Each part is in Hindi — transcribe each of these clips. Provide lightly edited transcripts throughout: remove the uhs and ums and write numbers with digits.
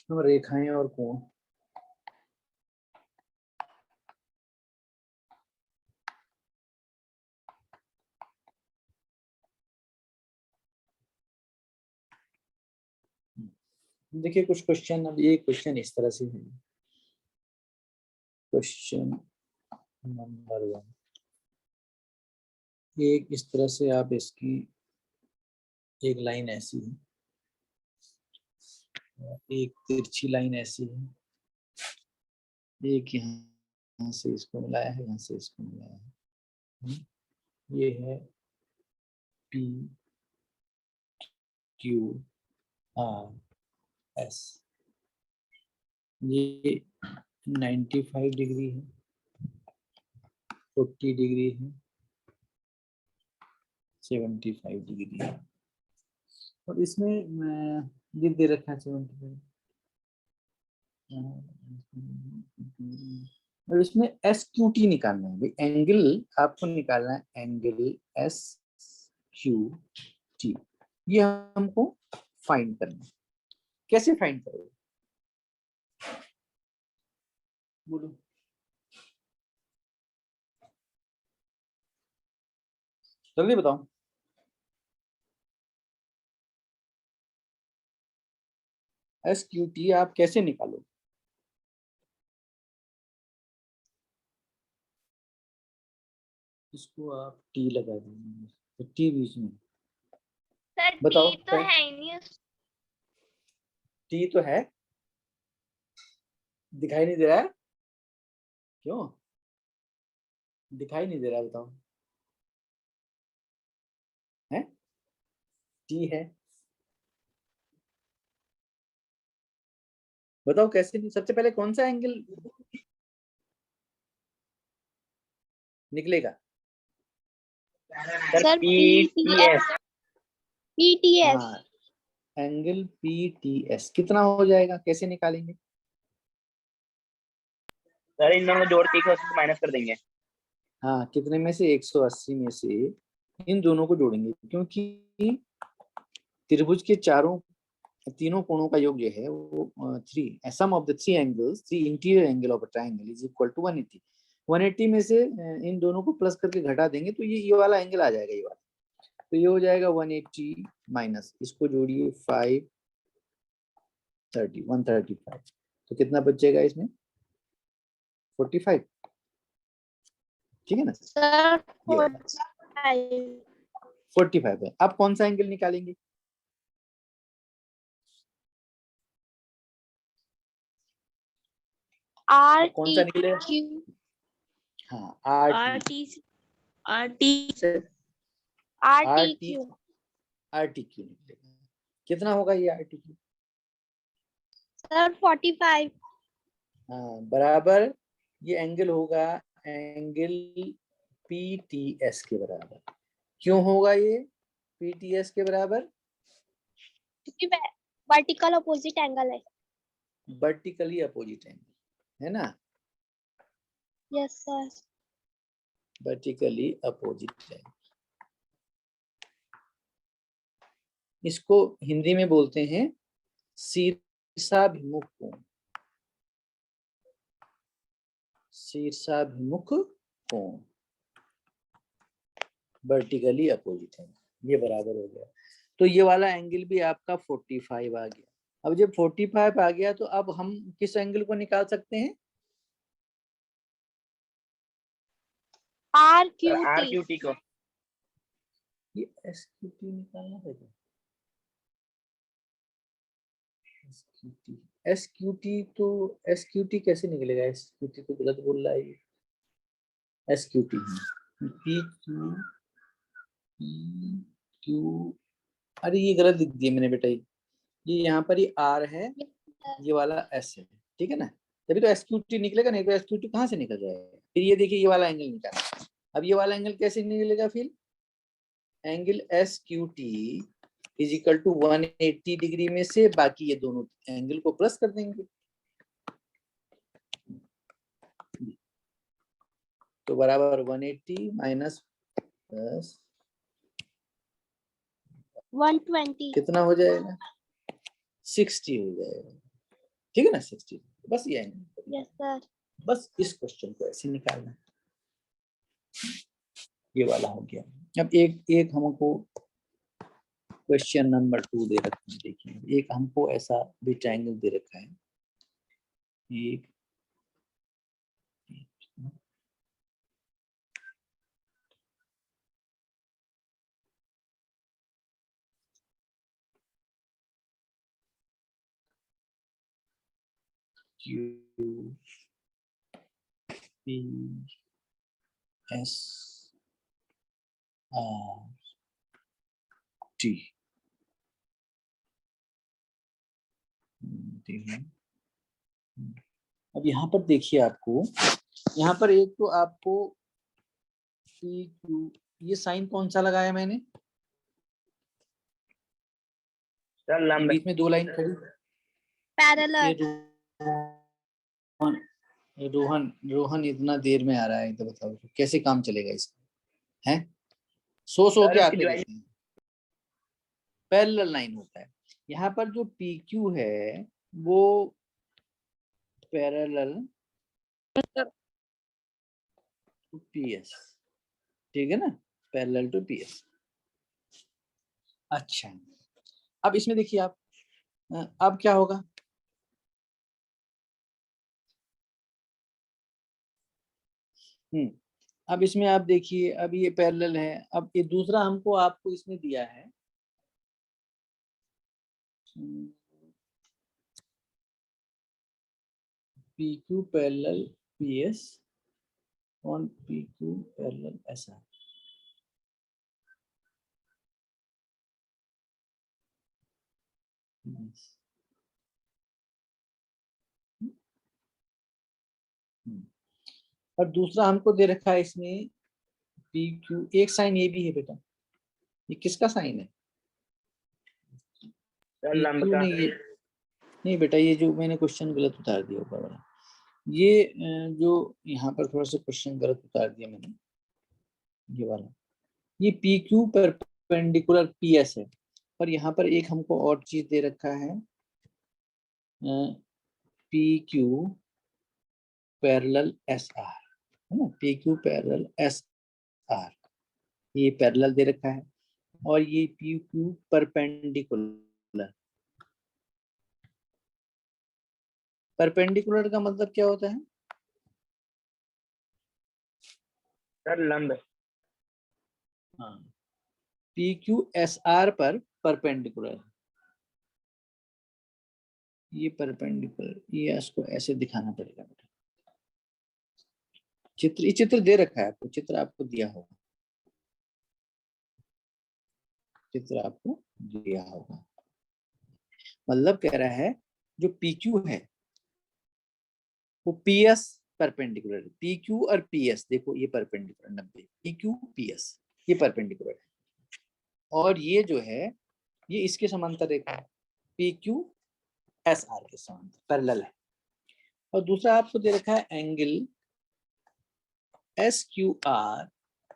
हम रेखाएं और कोण। देखिए कुछ क्वेश्चन, अब ये क्वेश्चन इस तरह से है। क्वेश्चन नंबर 1, एक इस तरह से आप इसकी एक लाइन ऐसी है, एक तिरछी लाइन ऐसी है, एक यहाँ से इसको मिलाया है, यहाँ से इसको मिलाया है। ये है P Q R S। ये 95 डिग्री है, 40 डिग्री है, 75 डिग्री है, और इसमें ये दे रखा है 75। और इसमें SQT निकालना है भाई, एंगल आपको निकालना है, एंगल SQT, ये हमको फाइंड करना है। कैसे फाइंड करोगे बोलो? जल्दी बताओ। SQT आप कैसे निकालोगे? इसको आप T लगा देंगे, तो T बीच में। सर बताओ टी तो है ही नहीं। T तो है, दिखाई नहीं दे रहा है? क्यों दिखाई नहीं दे रहा, बताओ। है T है, बताओ कैसे नहीं? सबसे पहले कौन सा एंगल निकलेगा? Sir PTS। PTS हाँ, एंगल PTS कितना हो जाएगा, कैसे निकालेंगे? सर इन दोनों को जोड़ के 180 माइनस कर देंगे। हाँ, कितने में से? 180 में से इन दोनों को जोड़ेंगे, क्योंकि त्रिभुज के तीनों कोणों का योग जो है वो 3 sum of the 3 angles, 3 interior angle of a triangle is equal to 180। 180 में से इन दोनों को प्लस करके घटा देंगे तो ये वाला एंगल आ जाएगा, ये वाला। तो ये हो जाएगा 180 माइनस, इसको जोड़िए 530, 135, तो कितना बचेगा इसमें? 45, ठीक है ना? सर 45 है। अब कौन सा एंगल निकालेंगे? कौन सा निकलेगा? हाँ, RTQ निकलेगा। कितना होगा ये RTQ? सर 45। हाँ, बराबर ये एंगल होगा एंगल PTS के बराबर। क्यों होगा ये PTS के बराबर? क्योंकि वर्टिकल अपोजिट एंगल है। वर्टिकली अपोजिट एंगल है ना? Yes sir. Vertically opposite angle, इसको हिंदी में बोलते हैं शीर्षाभिमुख कोण। शीर्षाभिमुख कोण, वर्टिकली अपोजिट एंगल, ये बराबर हो गया। तो ये वाला एंगल भी आपका 45 आ गया। अब जब 45 आ गया तो अब हम किस एंगल को निकाल सकते हैं? RQT को। ये SQT निकालना है क्या? SQT तो SQT कैसे निकलेगा? SQT तो गलत बोल रहा है ये। SQT PQ, अरे ये गलत लिख दिया मैंने बेटा। ये यहाँ पर ये R है, ये वाला S है, ठीक है ना? तभी तो SQT निकलेगा, नहीं तो SQT कहाँ से निकल जाएगा? फिर ये देखिए, ये वाला एंगल निकाला। अब ये वाला एंगल कैसे निकलेगा फिर? Angle SQT is equal to 180 degree में से बाकी ये दोनों एंगल को प्लस कर देंगे, तो बराबर 180 माइनस 120 कितना हो जाएगा? 60 हो जाएगा। ठीक है ना 60, बस ये एंगल, Yes, sir. बस इस क्वेश्चन को ऐसे निकालना है। ये वाला हो गया। अब एक हमको क्वेश्चन नंबर 2 दे रखा है, देखिए एक हमको ऐसा भी ट्रायंगल दे रखा है, एक Q P S R T। अब यहाँ पर देखिए, आपको यहाँ पर एक तो आपको P Q, ये साइन कौन सा लगाया मैंने, सर लंब बीच में 2 लाइन खड़ी, ये Parallel. रोहन रोहन इतना देर में आ रहा है, तो बताओ कैसे काम चलेगा इसका, है सो सर के इसकी आते ज्वाइन रहते हैं, पैरेलल लाइन होता है। यहाँ पर जो PQ है वो पैरेलल टू PS, ठीक है ना, पैरेलल टू PS। अच्छा, अब इसमें देखिए आप, अब क्या होगा, अब इसमें आप देखिए, अब ये पैरेलल है, अब ये दूसरा हमको आपको इसमें दिया है, PQ parallel PS on PQ parallel SR। और दूसरा हमको दे रखा है इसमें PQ, एक साइन ये भी है बेटा, ये किसका साइन है, सर लंब PQ का नहीं बेटा, ये जो मैंने क्वेश्चन गलत उतार दिया ऊपर वाला, ये जो यहाँ पर थोड़ा सा क्वेश्चन गलत उतार दिया मैंने, ये वाला, ये PQ परपेंडिकुलर PS है, और यहाँ पर एक हमको और चीज दे रखा है, PQ पैरेलल SR, है ना, PQ पैरेलल SR, ये पैरेलल दे रखा है, और ये PQ परपेंडिकुलर, परपेंडिकुलर का मतलब क्या होता है, सर लंब हाँ, PQ SR पर परपेंडिकुलर, ये परपेंडिकुलर, ये इसको ऐसे दिखाना पड़ेगा बेटा, चित्र, ये चित्र दे रखा है आपको, चित्र आपको दिया होगा, चित्र आपको दिया होगा, मतलब कह रहा है जो PQ है वो PS परपेंडिकुलर है, PQ और PS देखो ये परपेंडिकुलर 90, PQ PS ये परपेंडिकुलर है, और ये जो है ये इसके समांतर रेखा है, PQ SR के समांतर पैरेलल है, और दूसरा आपको दे रखा है एंगल SQR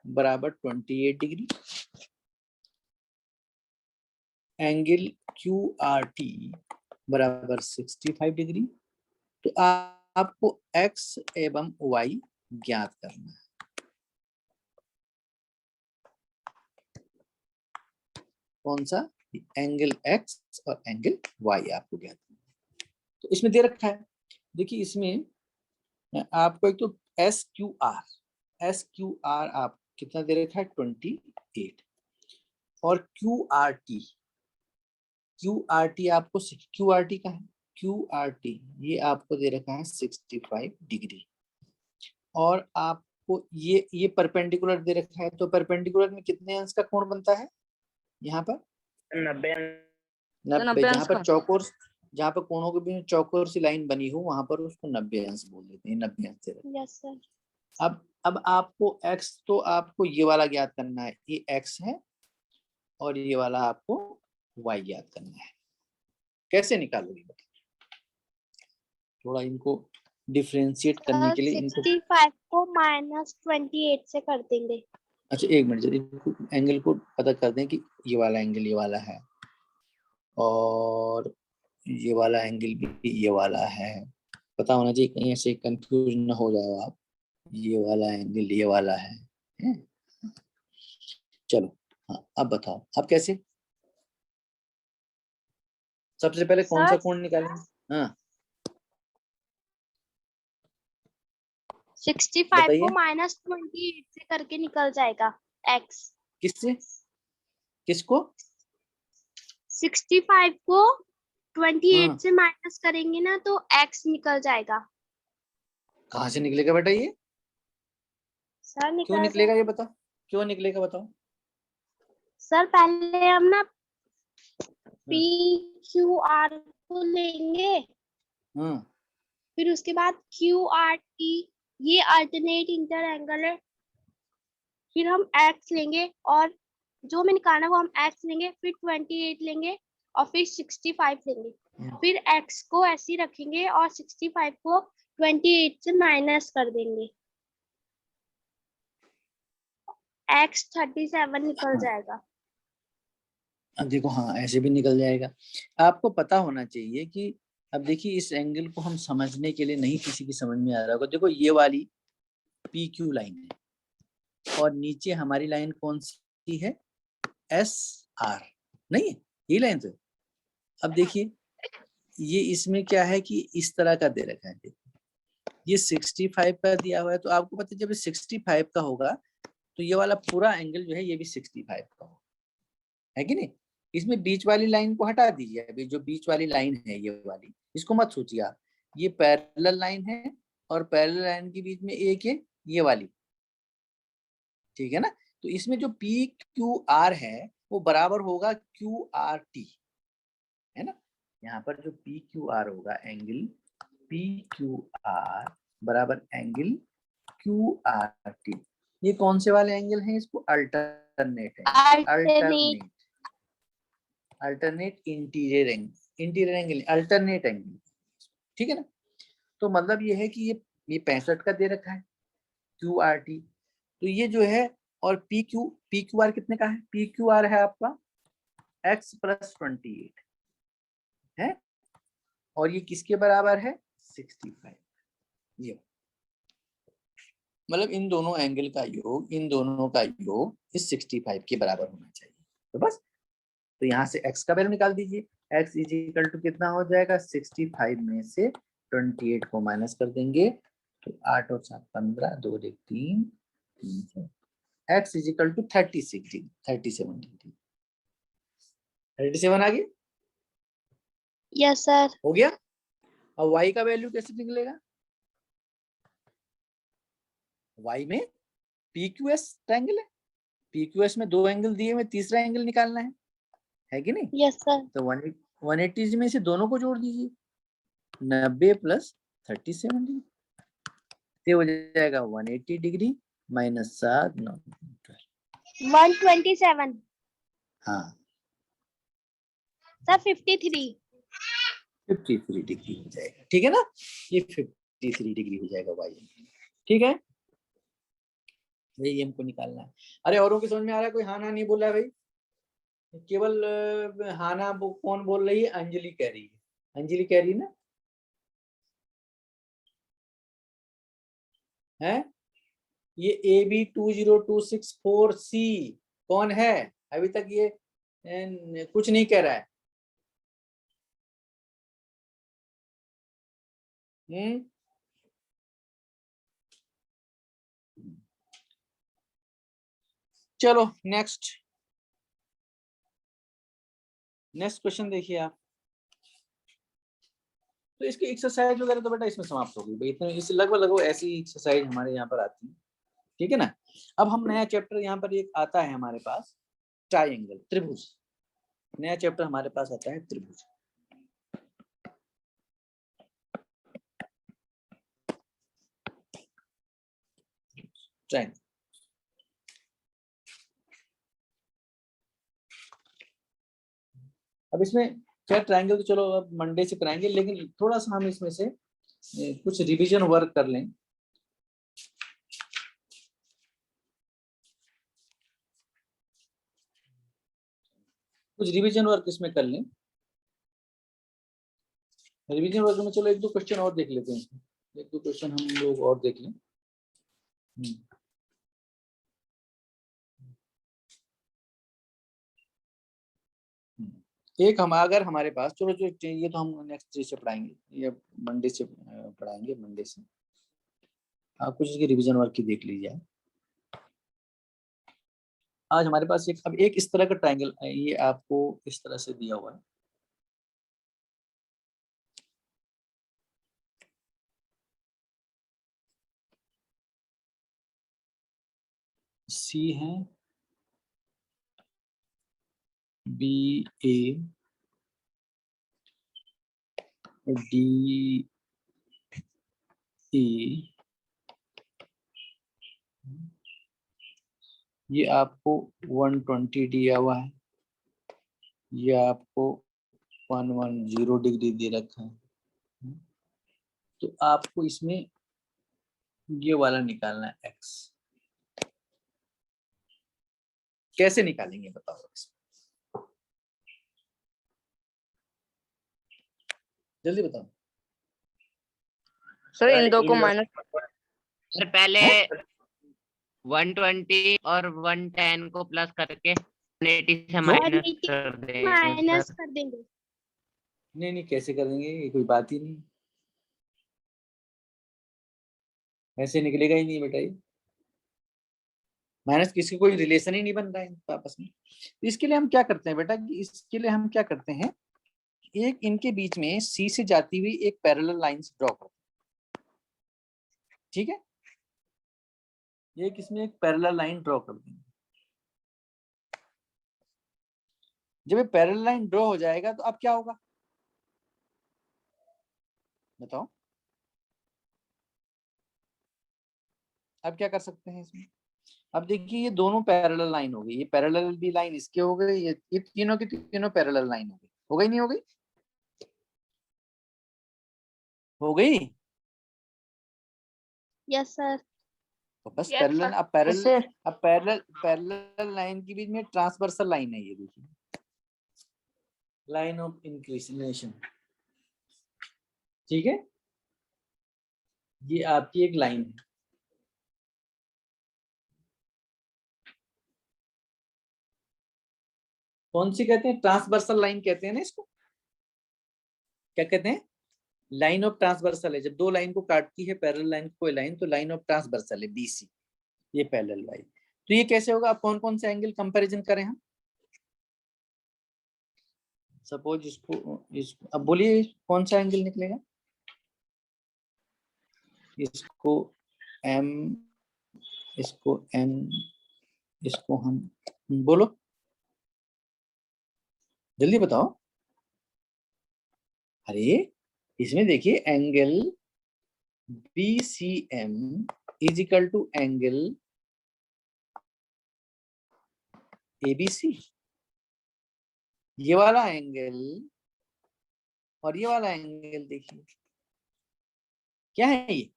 बराबर 28 डिग्री, एंगल QRT बराबर 65 डिग्री, तो आपको X एवं Y ज्ञात करना है, कौन सा, एंगल X और एंगल Y आपको ज्ञात करना है। तो इसमें दे रखा है, देखिए इसमें आपको एक तो SQR आप कितना दे रखा है 28, और QRT आपको QRT का है, QRT ये आपको दे रखा है 65 डिग्री, और आपको ये परपेंडिकुलर दे रखा है, तो परपेंडिकुलर में कितने अंश का कोण बनता है, यहाँ पर 90 90, जहाँ पर कोणों के बीच में चौकोर सी लाइन बनी हो वहां पर उसको 90 अंश बोल देते हैं, 90 अंश दे रखा है। Yes, sir. अब आपको X, तो आपको ये वाला ज्ञात करना है, ये X है, और ये वाला आपको Y ज्ञात करना है, कैसे निकालोगे, थोड़ा इनको डिफरेंशिएट करने Sir, के लिए इनको, 65 को -28 से कर देंगे. अच्छा एक मिनट जल्दी एंगल को पता कर दें कि ये वाला एंगल ये वाला है, और ये वाला एंगल भी ये वाला है, पता होना चाहिए, कहीं ऐसे कंफ्यूज ना हो जाओ आप। ये वाला एंगल ये वाला है? चलो हाँ, अब बताओ अब कैसे। सबसे पहले कौन सा सर कोण निकालेंगे? हाँ 65 बताइए। को -28 से करके निकल जाएगा x। किससे? किसको? 65 को 28 हाँ से माइनस करेंगे ना तो x निकल जाएगा। कहाँ से निकलेगा बेटा ये? सर क्यों निकल निकलेगा ये जाएगा। बताओ, क्यों निकलेगा बताओ। सर पहले हम ना हाँ PQR को लेंगे, हाँ फिर उसके बाद QRT, ये अल्टरनेट इंटर एंगल है, फिर हम x लेंगे और जो हमें निकालना है वो हम x लेंगे, फिर 28 लेंगे और फिर 65 लेंगे, फिर x को ऐसे ही रखेंगे और 65 को 28 से माइनस कर देंगे, x 37 निकल जाएगा। अब देखो, हाँ ऐसे भी निकल जाएगा। आपको पता होना चाहिए कि अब देखिए इस एंगल को हम समझने के लिए, नहीं किसी की समझ में आ रहा होगा, देखो ये वाली PQ लाइन है और नीचे हमारी लाइन कौन सी है? SR, नहीं है ये लाइन तो। अब देखिए ये इसमें क्या है कि इस तरह का दे रखा है, देखो ये 65 का दिया हुआ है, तो आपको पता है जब 65 का होगा तो ये वाला पूरा एंगल जो है ये भी 65 का होगा, है कि नहीं? इसमें बीच वाली लाइन को हटा दीजिए, अभी जो बीच वाली लाइन है ये वाली, इसको मत सोचिए आप, ये पैरेलल लाइन है और पैरेलल लाइन के बीच में एक है ये वाली, ठीक है ना? तो इसमें जो PQR है वो बराबर होगा QRT, है ना? यहाँ पर जो PQR होगा एंगल PQR बराबर एंगल QRT। ये कौन से वाले एंगल हैं? इसको alternate angle, alternate. Alternate interior angle alternate angle, ठीक है ना? तो मतलब ये है कि ये 65 का दे रखा है QRT, तो ये जो है, और PQR कितने का है? PQR है आपका x + 28 है, और ये किसके बराबर है? 65। ये मतलब इन दोनों एंगल का योग, इन दोनों का योग इस 65 के बराबर होना चाहिए। तो बस, तो यहाँ से x का वैल्यू निकाल दीजिए। x = कितना हो जाएगा? 65 में से 28 को माइनस कर देंगे तो 8 और 7 15, 2 और 1 3, 3 x = 37 डिग्री। 37 आ गया? Yes sir. हो गया। अब y का वैल्यू कैसे निकलेगा? y में PQS ट्रायंगल है, PQS में दो एंगल दिए हुए, तीसरा एंगल निकालना है कि नहीं? Yes sir. तो 180 में से दोनों को जोड़ दीजिए, 90 + 37 डिग्री, ये हो जाएगा 180 डिग्री माइनस 7 9 12। 127 हाँ सर। 53। 53 डिग्री हो जाएगा, ठीक है ना? ये 53 डिग्री हो जाएगा वाई, ठीक है? यही हमको निकालना है। अरे औरों की समझ में आ रहा है? कोई हाँ ना नहीं बोला है भाई? केवल हाँ ना कौन बोल रही है? अंजलि कह रही है, अंजलि कह रही है ना? है ये AB20264C कौन है? अभी तक ये कुछ नहीं कह रहा है। चलो नेक्स्ट क्वेश्चन देखिए आप। तो इसकी एक्सरसाइज वगैरह तो बेटा इसमें समाप्त हो गई भाई, इतने इस लगभग ऐसी एक्सरसाइज हमारे यहाँ पर आती है, ठीक है ना? अब हम नया चैप्टर यहाँ पर एक आता है हमारे पास, ट्राइंगल, त्रिभुज। नया चैप्टर हमारे पास आता है त्रिभुज। ट्राइंगल, अब इसमें क्या ट्राइंगल तो चलो अब मंडे से कराएंगे, लेकिन थोड़ा सा हम इसमें से कुछ रिवीजन वर्क कर लें। कुछ रिवीजन वर्क इसमें कर लें। रिवीजन वर्क में चलो एक दो क्वेश्चन और देख लेते हैं, एक दो क्वेश्चन हम लोग और देख लें। एक हम अगर हमारे पास, चलो जो ये तो हम नेक्स्ट डे से पढ़ाएंगे, ये मंडे से पढ़ाएंगे, मंडे से आप कुछ इसकी रिवीजन वर्क की देख लीजिए। आज हमारे पास एक, अब एक इस तरह का ट्रायंगल, ये आपको इस तरह से दिया हुआ है, सी है, बी ए डी ई, ये आपको 120 दिया हुआ है, ये आपको 110 डिग्री दे रखा है। तो आपको इसमें ये वाला निकालना है एक्स। कैसे निकालेंगे बताओ, जल्दी बताओ। सर इन दो को इन माइनस, सर पहले 120 और 110 को प्लस करके 180 से माइनस 180 कर देंगे माइनस सर। कर देंगे। नहीं कैसे करेंगे, ये कोई बात ही नहीं, ऐसे निकलेगा ही नहीं बेटा, ये माइनस किसी कोई रिलेशन ही नहीं बन रहा है आपस में। इसके लिए हम क्या करते हैं बेटा, कि इसके लिए हम क्या करते हैं, एक इनके बीच में सी से जाती हुई एक पैरेलल लाइंस ड्रॉ करते हैं, ठीक है, ये किसमें एक पैरेलल लाइन ड्रॉ कर देंगे। जब ये पैरेलल लाइन ड्रॉ हो जाएगा तो अब क्या होगा बताओ, अब क्या कर सकते हैं इसमें। अब देखिए ये दोनों पैरेलल लाइन हो गई, ये पैरेलल भी लाइन इसके हो गए, ये तीनों की तीनों पैरेलल लाइन हो गई नहीं हो गई, हो गई। Yes sir. तो बस Yes, पैरेलल, sir. अब पैरेलल, इससे अब पैरेलल लाइन के बीच में ट्रांसवर्सल लाइन है, ये देखिए लाइन ऑफ इंक्लिनेशन, ठीक है, ये आपकी एक लाइन है। कौन सी कहते हैं, ट्रांसवर्सल लाइन कहते हैं ना इसको, क्या कहते हैं, लाइन ऑफ ट्रांसवर्सल है, जब दो लाइन को काटती है पैरेलल लाइन कोई लाइन, तो लाइन ऑफ ट्रांसवर्सल है बीसी, ये पैरेलल लाइन। तो ये कैसे होगा, अब कौन कौन से एंगल कंपैरिजन करें हम, सपोज इसको अब बोलिए कौन सा एंगल निकलेगा, इसको एम, इसको एन, इसको हम बोलो, जल्दी बताओ। अरे इसमें देखिए angle BCM is equal to angle ABC, ये वाला एंगल और ये वाला एंगल देखिए क्या है, ये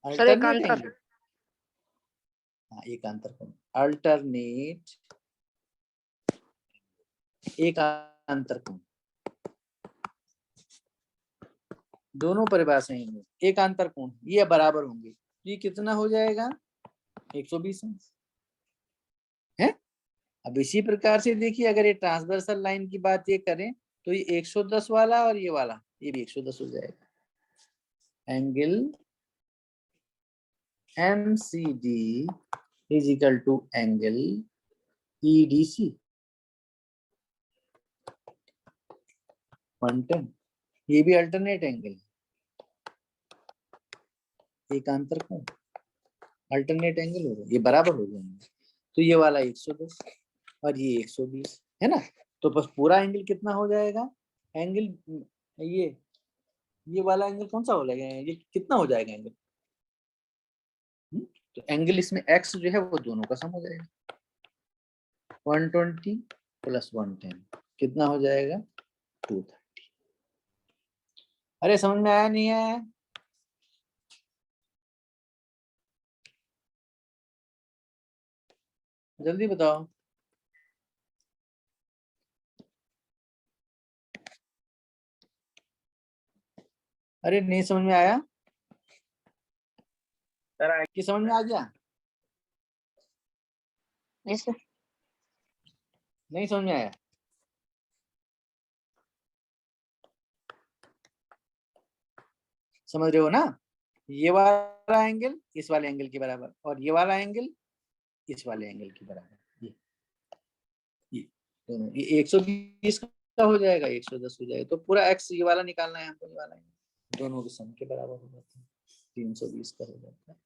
सर एक अल्टरनेट अंतर, एंगल, हाँ एक अंतर कोण, अल्टरनेट एक अंतर कोण, दोनों परिभाषाएं हैं एक अंतर कोण, ये बराबर होंगे, ये कितना हो जाएगा 120 है। अब इसी प्रकार से देखिए अगर ये ट्रांसवर्सल लाइन की बात ये करें तो ये 110 वाला और ये वाला ये भी 110 हो जाएगा। Angle MCD is equal to angle EDC 110, ये भी अल्टरनेट एंगल है, एक अंतर कोण अल्टरनेट एंगल होगा, ये बराबर हो जाएंगे, तो ये वाला 110 और ये 120 है ना, तो बस पूरा एंगल कितना हो जाएगा, एंगल ये वाला एंगल कौन सा हो जाएगा, ये कितना हो जाएगा एंगल, तो एंगल इसमें x जो है वो दोनों का सम हो जाएगा, 120 प्लस 110 कितना हो जाएगा 230। अरे समझ में आया नहीं है, जल्दी बताओ। अरे नहीं समझ में आया सर कि समझ में आ गया? Yes sir. नहीं समझ में आया? समझ रहे हो ना? ये वाला एंगल इस वाले एंगल के बराबर और ये वाला एंगल इस वाले एंगल के बराबर। ये दोनों ये 120 का हो जाएगा, 110 हो जाएगा। तो पूरा एक्स ये वाला निकालना है हमको, ये वाला दोनों के सम के बराबर हो जाता है, 320 का हो जाता है।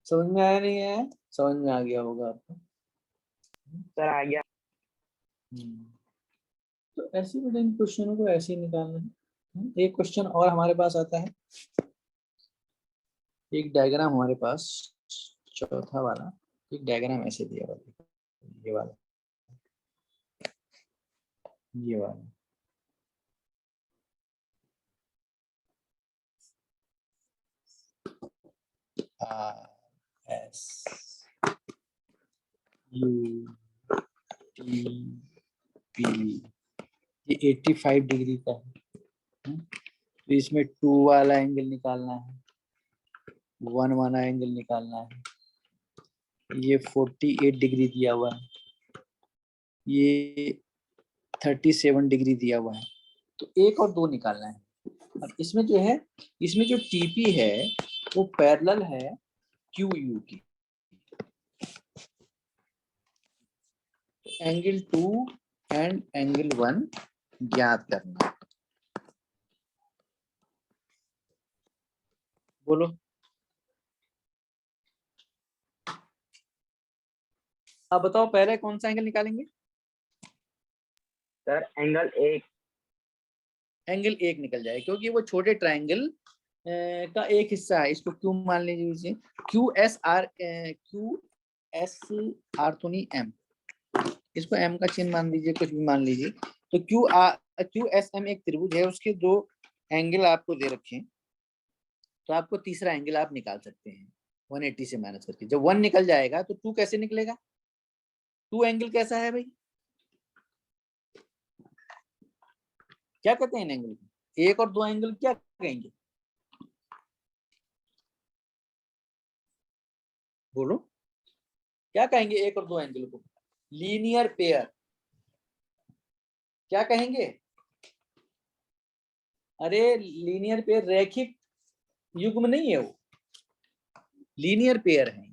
समझ में आया नहीं आया? समझ में आ गया होगा आपको। सर आ गया। तो ऐसे बेटा इन क्वेश्चनों को ऐसे ही निकालना है। एक क्वेश्चन और हमारे पास आता है, एक डायग्राम हमारे पास चौथा वाला, एक डायग्राम ऐसे दिया हुआ है, ये वाला, ये वाला। एस यू टी पी, ये 85 डिग्री का है। तो इसमें 2 वाला एंगल निकालना है, 1 वाला एंगल निकालना है। ये 48 डिग्री दिया हुआ है, ये 37 डिग्री दिया हुआ है। तो 1 और 2 निकालना है। अब इसमें जो है, इसमें जो टीपी है वो पैरेलल है क्यू यू की। एंगल 2 एंड एंगल 1 ज्ञात करना। बोलो। अब बताओ पहले कौन सा एंगल निकालेंगे? Sir angle 1। एंगल 1 निकल जाए क्योंकि वो छोटे ट्रायंगल का एक हिस्सा है। इसको क्यू मान लीजिए, क्यू एस आर तो नहीं एम, इसको एम का चिन्ह मान लीजिए, कुछ भी मान लीजिए। तो क्यू एस एम एक त्रिभुज है, उसके 2 एंगल आपको दे रखे हैं। तो आपको तीसरा एंगल आप निकाल सकते हैं 180 से माइनस करके। जब 1 निकल जाएगा तो 2 कैसे निकलेगा? 2 एंगल कैसा है भाई? क्या कहते हैं इन एंगल को? 1 और 2 एंगल क्या कहेंगे? बोलो क्या कहेंगे 1 और 2 एंगल को? Linear pair. क्या कहेंगे? अरे लीनियर पेयर रैखिक युग्म नहीं है, वो लीनियर पेयर है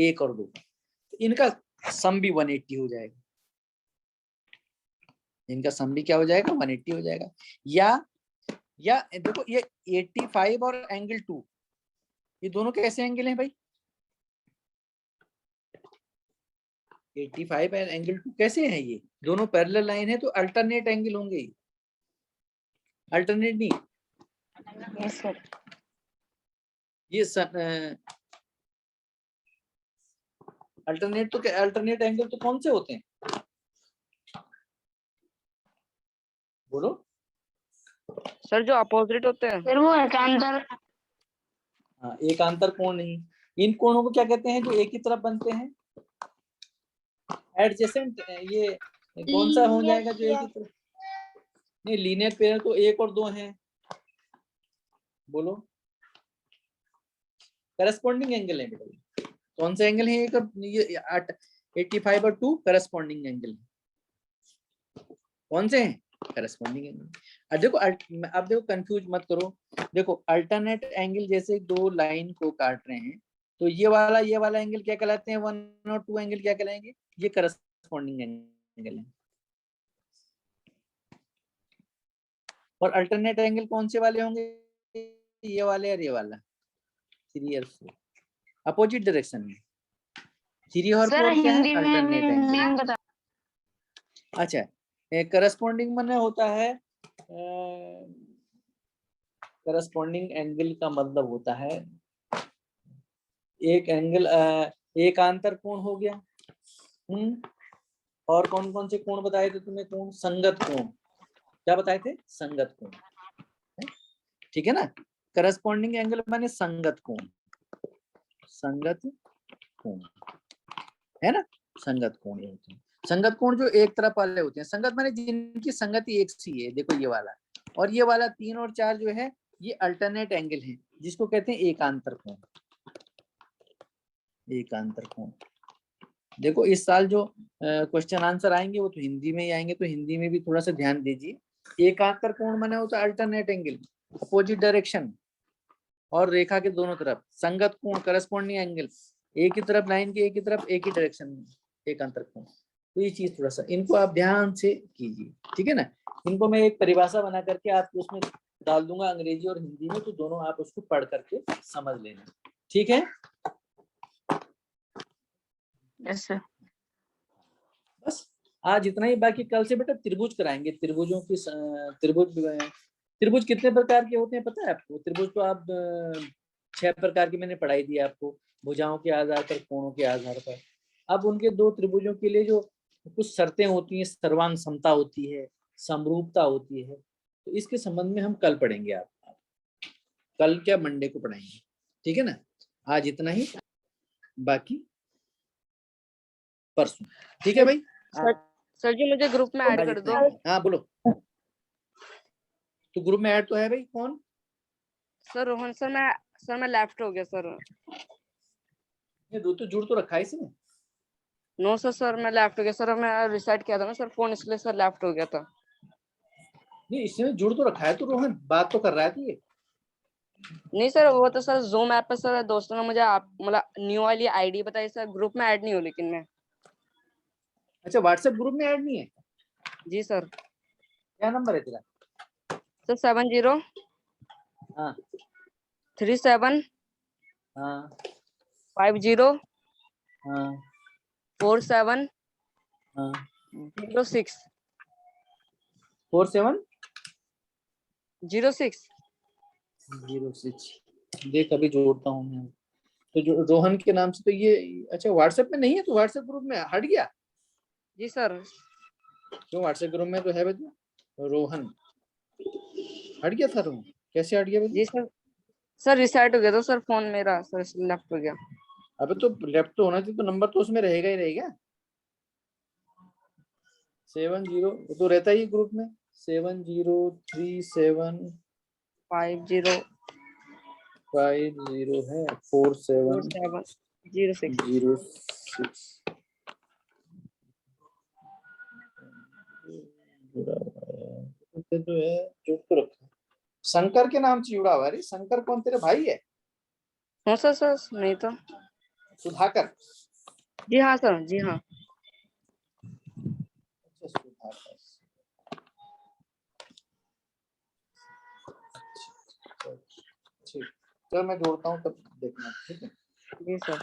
1 और 2। इनका सम भी 180 हो जाएगा। इनका सम भी क्या हो जाएगा? 180 हो जाएगा। या देखो ये 85 और एंगल 2, ये दोनों कैसे एंगल हैं भाई? 85 एंड एंगल 2 कैसे हैं? ये दोनों पैरेलल लाइन है तो अल्टरनेट एंगल होंगे। अल्टरनेट नहीं, यस सर। ये अल्टरनेट तो अल्टरनेट एंगल तो कौन से होते हैं? बोलो। सर जो अपोजिट होते हैं। फिर वो एकांतर। हाँ, एकांतर कोण नहीं। इन कोणों को क्या कहते हैं जो एक ही तरफ बनते हैं? एडजेसेंट। ये कौन सा हो जाएगा जो एक ही तरफ? नहीं, लीनियर पेयर तो 1 और 2 हैं। बोलो। करस्पॉन्डिंग एंगल है बेटा। कौन सा एंगल है? ये 85 और 2 करस्पॉन्डिंग एंगल है। कौन से हैं? Corresponding angle. अब देखो कंफ्यूज मत करो। देखो अल्टरनेट एंगल जैसे 2 लाइन को काट रहे हैं, तो ये वाला एंगल क्या कहलाते हैं? 1 और 2 एंगल क्या कहलाएंगे? ये करस्पॉन्डिंग एंगल है। और अल्टरनेट एंगल कौन से वाले होंगे? ये वाले और ये वाला, 3 और 4 अपोजिट डायरेक्शन में। 3 और 4 क्या है? Alternate angle. अच्छा, करस्पॉन्डिंग माने होता है, करस्पॉन्डिंग एंगल का मतलब होता है एक एंगल, एकांतर कोण हो गया। और कौन कौन से कोण बताए थे तुम्हें? कोण संगत कोण। क्या बताए थे? संगत कोण। ठीक है ना? करस्पॉन्डिंग एंगल माने संगत कोण, संगत कोण है ना? संगत कोण ये होते हैं। संगत कोण जो एक तरफ वाले होते हैं, संगत माने जिनकी संगति एक सी है, देखो ये वाला, और ये वाला 3 और 4 जो है ये अल्टरनेट एंगल है, जिसको कहते हैं एकांतर कोण। एकांतर कोण। देखो इस साल जो क्वेश्चन आंसर आएंगे वो तो हिंदी में ही आएंगे, तो हिंदी में भी थोड़ा सा ध्यान दीजिए। एकांतर कोण माने होता है अल्टरनेट एंगल, अपोजिट डायरेक्शन, और रेखा के दोनों तरफ। संगत कोण करस्पॉन्डिंग एंगल, एक ही तरफ लाइन के एक ही तरफ एक ही डायरेक्शन में एकांतर कोण। तो ये चीज थोड़ा सा इनको आप ध्यान से कीजिए, ठीक है ना। इनको मैं एक परिभाषा बना करके आपको उसमें डाल दूंगा अंग्रेजी और हिंदी में, तो दोनों आप उसको पढ़ करके समझ लेना, ठीक है। Yes sir. बस आज इतना ही, बाकी कल से बेटा त्रिभुज कराएंगे। त्रिभुजों की त्रिभुज कितने प्रकार के होते हैं पता है आपको? त्रिभुज तो आप 6 प्रकार की मैंने पढ़ाई दी आपको, भुजाओं के आधार पर, कोणों के आधार पर। अब उनके 2 त्रिभुजों के लिए जो कुछ शर्तें होती हैं, सर्वांग समता होती है, समरूपता होती है, तो इसके संबंध में हम कल पढ़ेंगे। आप कल क्या मंडे को पढ़ाएंगे, ठीक है ना। आज इतना ही, बाकी परसों, ठीक है भाई। सर जी मुझे ग्रुप में ऐड कर दो। हाँ बोलो। तो ग्रुप में ऐड तो है भाई, कौन? Sir Rohan sir. मैं लेफ्ट हो गया सर। ये दो तो जुड़ तो रखा है इसमें। नो सर मैं लेफ्ट हो गया सर। मैं रिसेट किया था ना सर फोन, इसलिए सर लेफ्ट हो गया था। नहीं इसमें जुड़ तो रखा है, तो रोहन बात तो कर रहा है तू ये। नहीं सर वो तो सर जूम ऐप पे सर दोस्तों ने मुझे आप मतलब न्यू वाली आईडी बताई सर, ग्रुप में ऐड नहीं हो लेकिन मैं। अच्छा व्हाट्सएप ग्रुप में ऐड नहीं है? जी सर। क्या नंबर है तेरा? सर 70 हाँ 37 हाँ 50 हाँ 47 हाँ 06 47 06। 06। देख अभी जोड़ता हूँ मैं। तो जो रोहन के नाम से तो ये, अच्छा व्हाट्सएप में नहीं है तो व्हाट्सएप ग्रुप में हट गया? जी सर। क्यों व्हाट्सएप ग्रुप में तो है भाई, रोहन हट गया था। रोहन कैसे हट गया भाई? जी सर। सर रिसेट हो गया था सर फोन मेरा, सर लेफ्ट हो गया। अबे तो लेफ्ट तो होना चाहिए, तो नंबर तो उसमें रहेगा ही रहेगा। 70 तो रहता ही ग्रुप में, 7037 50 50 है 47 07 06। 06 जुड़ा हुआ है तो है, जुड़ तो रखा है। शंकर के नाम से जुड़ा हुआ है। अरे शंकर कौन, तेरे भाई है? हाँ सर नहीं तो। सुधाकर? जी हाँ सर जी हाँ। अच्छा सुधाकर, ठीक। चलो मैं जोड़ता हूँ तब देखना, ठीक है। जी सर।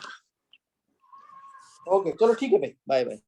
ओके चलो ठीक है भाई, बाय बाय।